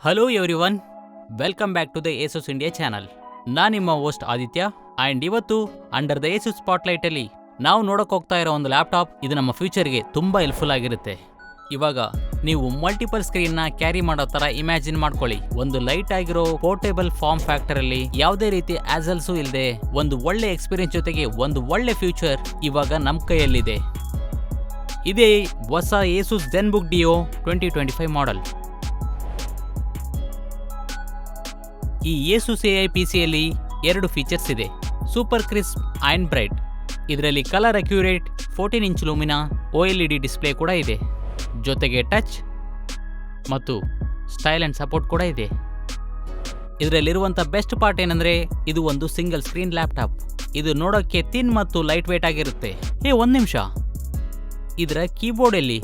Hello everyone, welcome back to the Asus India channel. ನಾನು ನಿಮ್ಮ host Aditya and ಇವತ್ತು under the Asus ಸ್ಪಾಟ್ಲೈಟಲ್ಲಿ ನಾವು ನೋಡೋಕೆ ಹೋಗ್ತಾ ಇರೋ ಒಂದು ಲ್ಯಾಪ್ಟಾಪ್. ಇದು ನಮ್ಮ ಫ್ಯೂಚರ್ಗೆ ತುಂಬ ಹೆಲ್ಪ್ಫುಲ್ ಆಗಿರುತ್ತೆ. ಇವಾಗ ನೀವು ಮಲ್ಟಿಪಲ್ ಸ್ಕ್ರೀನ್ನ ಕ್ಯಾರಿ ಮಾಡೋ ಥರ ಇಮ್ಯಾಜಿನ್ ಮಾಡ್ಕೊಳ್ಳಿ. ಒಂದು ಲೈಟ್ ಆಗಿರೋ ಪೋರ್ಟೇಬಲ್ ಫಾರ್ಮ್ ಫ್ಯಾಕ್ಟರಲ್ಲಿ ಯಾವುದೇ ರೀತಿ ಆಸಲ್ಸು ಇಲ್ಲದೆ ಒಂದು ಒಳ್ಳೆ ಎಕ್ಸ್ಪೀರಿಯನ್ಸ್ ಜೊತೆಗೆ ಒಂದು ಒಳ್ಳೆ ಫ್ಯೂಚರ್ ಇವಾಗ ನಮ್ಮ ಕೈಯಲ್ಲಿದೆ. ಇದೇ ಹೊಸ ಏಸುಸ್ ZenBook Dio 2025 ಮಾಡೆಲ್. ಈ ಏಸುಸ್ AI PCಯಲ್ಲಿ 2 ಫೀಚರ್ಸ್ ಇದೆ: ಸೂಪರ್ ಕ್ರಿಸ್ಪ್ ಆ್ಯಂಡ್ ಬ್ರೈಟ್. ಇದರಲ್ಲಿ colour accurate 14 inch Lumina OLED display ಕೂಡ ಇದೆ. ಜೊತೆಗೆ ಟಚ್ ಮತ್ತು ಸ್ಟೈಲ್ ಆ್ಯಂಡ್ ಸಪೋರ್ಟ್ ಕೂಡ ಇದೆ. ಇದರಲ್ಲಿರುವಂಥ ಬೆಸ್ಟ್ ಪಾರ್ಟ್ ಏನಂದರೆ ಇದು ಒಂದು ಸಿಂಗಲ್ ಸ್ಕ್ರೀನ್ ಲ್ಯಾಪ್ಟಾಪ್. ಇದು ನೋಡೋಕ್ಕೆ ಥಿನ್ ಮತ್ತು ಲೈಟ್ ವೇಟ್ ಆಗಿರುತ್ತೆ. ಒಂದು ನಿಮಿಷ, ಇದರ ಕೀಬೋರ್ಡ್ ಎಲ್ಲಿ?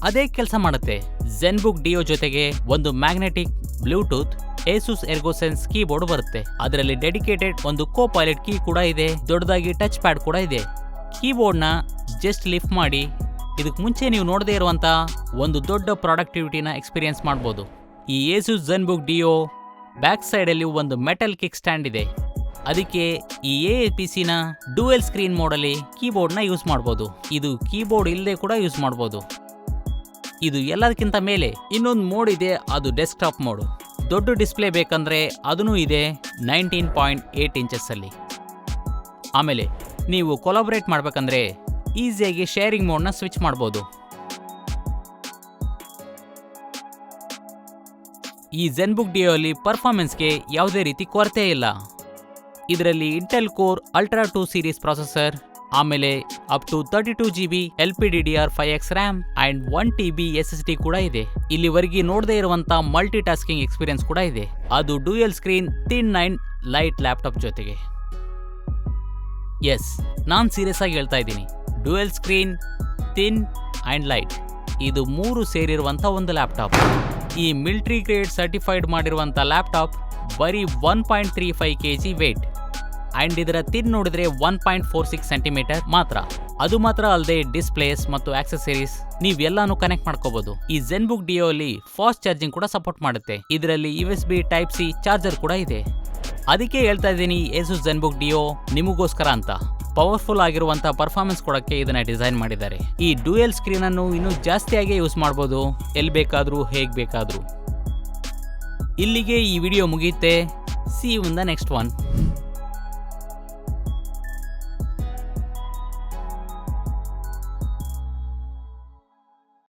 ಅದೇ ಕೆಲಸ ಮಾಡುತ್ತೆ. ZenBook Dio ಜೊತೆಗೆ ಒಂದು ಮ್ಯಾಗ್ನೆಟಿಕ್ ಬ್ಲೂಟೂತ್ ಏಸುಸ್ ಎರ್ಗೋಸೆನ್ಸ್ ಕೀಬೋರ್ಡ್ ಬರುತ್ತೆ. ಅದರಲ್ಲಿ ಡೆಡಿಕೇಟೆಡ್ ಒಂದು ಕೋ-ಪೈಲಟ್ ಕೀ ಕೂಡ ಇದೆ. ದೊಡ್ಡದಾಗಿ ಟಚ್ ಪ್ಯಾಡ್ ಕೂಡ ಇದೆ. ಕೀಬೋರ್ಡ್ನ ಜಸ್ಟ್ ಲಿಫ್ಟ್ ಮಾಡಿ ಇದಕ್ಕೆ ಮುಂಚೆ ನೀವು ನೋಡದೇ ಇರುವಂಥ ಒಂದು ದೊಡ್ಡ ಪ್ರೊಡಕ್ಟಿವಿಟಿನ ಎಕ್ಸ್ಪೀರಿಯನ್ಸ್ ಮಾಡ್ಬೋದು. ಈ ಏಸುಸ್ ZenBook Dio ಬ್ಯಾಕ್ ಸೈಡಲ್ಲಿ ಒಂದು ಮೆಟಲ್ ಕಿಕ್ ಸ್ಟ್ಯಾಂಡ್ ಇದೆ. ಅದಕ್ಕೆ ಈ AI PCನ ಡ್ಯುಯಲ್ ಸ್ಕ್ರೀನ್ ಮೋಡಲ್ಲಿ ಕೀಬೋರ್ಡ್ನ ಯೂಸ್ ಮಾಡ್ಬೋದು. ಇದು ಕೀಬೋರ್ಡ್ ಇಲ್ಲದೆ ಕೂಡ ಯೂಸ್ ಮಾಡ್ಬೋದು. ಇದು ಎಲ್ಲದಕ್ಕಿಂತ ಮೇಲೆ ಇನ್ನೊಂದು ಮೋಡ್ ಇದೆ, ಅದು ಡೆಸ್ಕ್ಟಾಪ್ ಮೋಡು. ದೊಡ್ಡ ಡಿಸ್ಪ್ಲೇ ಬೇಕಂದರೆ ಅದೂ ಇದೆ 19.8 ಇಂಚಸ್ಸಲ್ಲಿ. ಆಮೇಲೆ ನೀವು ಕೊಲಾಬ್ರೇಟ್ ಮಾಡಬೇಕಂದ್ರೆ ಈಸಿಯಾಗಿ ಶೇರಿಂಗ್ ಮೋಡ್ನ ಸ್ವಿಚ್ ಮಾಡ್ಬೋದು. ಈ ZenBook Dio ಅಲ್ಲಿ ಪರ್ಫಾರ್ಮೆನ್ಸ್ಗೆ ಯಾವುದೇ ರೀತಿ ಕೊರತೆ ಇಲ್ಲ. ಇದರಲ್ಲಿ Intel Core Ultra 2 series processor, ಆಮೇಲೆ up to 32 GB LPDDR5X RAM and 1 TB SSD ಕೂಡ ಇದೆ. ಇಲ್ಲಿವರೆಗೆ ನೋಡದೇ ಇರುವಂಥ ಮಲ್ಟಿ ಟಾಸ್ಕಿಂಗ್ ಎಕ್ಸ್ಪೀರಿಯನ್ಸ್ ಕೂಡ ಇದೆ. ಅದು dual screen thin 9 light laptop ಜೊತೆಗೆ. ಎಸ್, ನಾನು ಸೀರಿಯಸ್ ಆಗಿ ಹೇಳ್ತಾ ಇದ್ದೀನಿ. Dual screen, thin and light, ಇದು 3 ಸೇರಿರುವಂಥ ಒಂದು ಲ್ಯಾಪ್ಟಾಪ್. ಈ ಮಿಲಿಟರಿ ಗ್ರೇಡ್ ಸರ್ಟಿಫೈಡ್ ಮಾಡಿರುವಂಥ ಲ್ಯಾಪ್ಟಾಪ್ ಬರೀ 1.35 kg ವೇಟ್ ಆ್ಯಂಡ್ ಇದರ ಥಿನ್ ನೋಡಿದ್ರೆ 1.46 ಸೆಂಟಿಮೀಟರ್ ಮಾತ್ರ. ಅದು ಮಾತ್ರ ಅಲ್ಲದೆ ಡಿಸ್ಪ್ಲೇಸ್ ಮತ್ತು ಆಕ್ಸೆಸರೀಸ್ ನೀವೆಲ್ಲಾನು ಕನೆಕ್ಟ್ ಮಾಡ್ಕೋಬಹುದು. ಈ ZenBook Dio ಅಲ್ಲಿ ಫಾಸ್ಟ್ ಚಾರ್ಜಿಂಗ್ ಕೂಡ ಸಪೋರ್ಟ್ ಮಾಡುತ್ತೆ. ಇದರಲ್ಲಿ USB Type C ಚಾರ್ಜರ್ ಕೂಡ ಇದೆ. ಅದಕ್ಕೆ ಹೇಳ್ತಾ ಇದ್ದೀನಿ ಏಸುಸ್ ZenBook Dio ನಿಮಗೋಸ್ಕರ ಅಂತ. ಪವರ್ಫುಲ್ ಆಗಿರುವಂಥ ಪರ್ಫಾರ್ಮೆನ್ಸ್ ಕೊಡೋಕ್ಕೆ ಇದನ್ನ ಡಿಸೈನ್ ಮಾಡಿದ್ದಾರೆ. ಈ ಡ್ಯೂಯಲ್ ಸ್ಕ್ರೀನ್ ಅನ್ನು ಇನ್ನೂ ಜಾಸ್ತಿಯಾಗಿ ಯೂಸ್ ಮಾಡ್ಬೋದು, ಎಲ್ಲಿ ಬೇಕಾದರೂ ಹೇಗೆ ಬೇಕಾದರೂ. ಇಲ್ಲಿಗೆ ಈ ವಿಡಿಯೋ ಮುಗಿಯುತ್ತೆ. See you in the next one.